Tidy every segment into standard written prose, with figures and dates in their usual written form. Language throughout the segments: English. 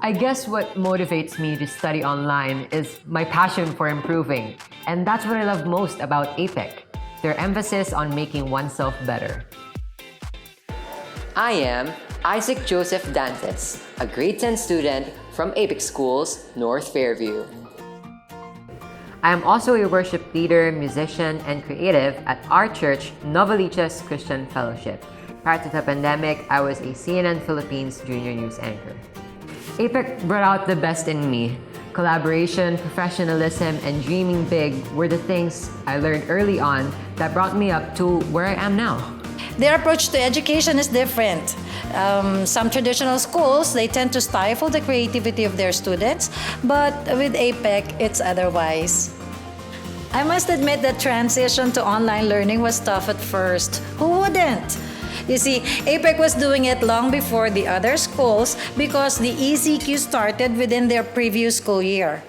I guess what motivates me to study online is my passion for improving. And that's what I love most about APEC, their emphasis on making oneself better. I am Isaac Joseph Dantes, a grade 10 student from APEC Schools, North Fairview. I am also a worship leader, musician, and creative at our church, Novaliches Christian Fellowship. Prior to the pandemic, I was a CNN Philippines junior news anchor. APEC brought out the best in me. Collaboration, professionalism, and dreaming big were the things I learned early on that brought me up to where I am now. Their approach to education is different. Some traditional schools, they tend to stifle the creativity of their students, but with APEC, it's otherwise. I must admit that transition to online learning was tough at first. Who wouldn't? You see, APEC was doing it long before the other schools because the ECQ started within their previous school year.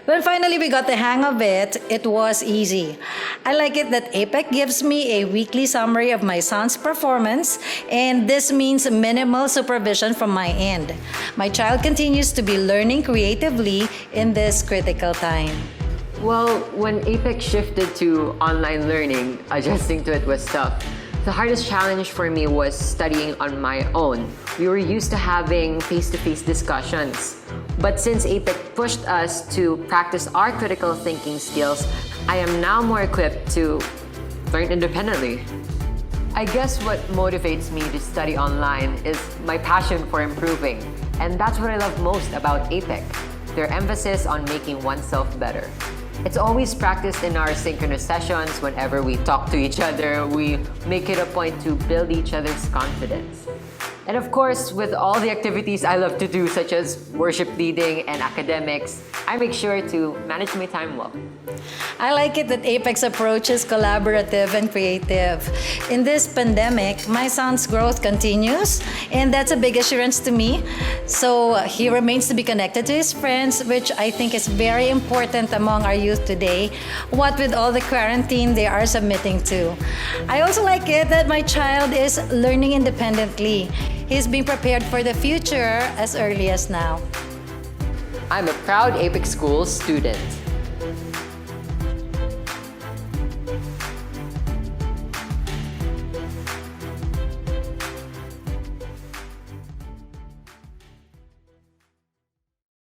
When finally we got the hang of it, it was easy. I like it that APEC gives me a weekly summary of my son's performance, and this means minimal supervision from my end. My child continues to be learning creatively in this critical time. Well, when APEC shifted to online learning, adjusting to it was tough. The hardest challenge for me was studying on my own. We were used to having face-to-face discussions. But since APEC pushed us to practice our critical thinking skills, I am now more equipped to learn independently. I guess what motivates me to study online is my passion for improving. And that's what I love most about APEC, their emphasis on making oneself better. It's always practiced in our synchronous sessions. Whenever we talk to each other, we make it a point to build each other's confidence. And of course, with all the activities I love to do, such as worship leading and academics, I make sure to manage my time well. I like it that APEC's approach is collaborative and creative. In this pandemic, my son's growth continues, and that's a big assurance to me. So he remains to be connected to his friends, which I think is very important among our youth today, what with all the quarantine they are submitting to. I also like it that my child is learning independently. He's being prepared for the future as early as now. I'm a proud APEC Schools student.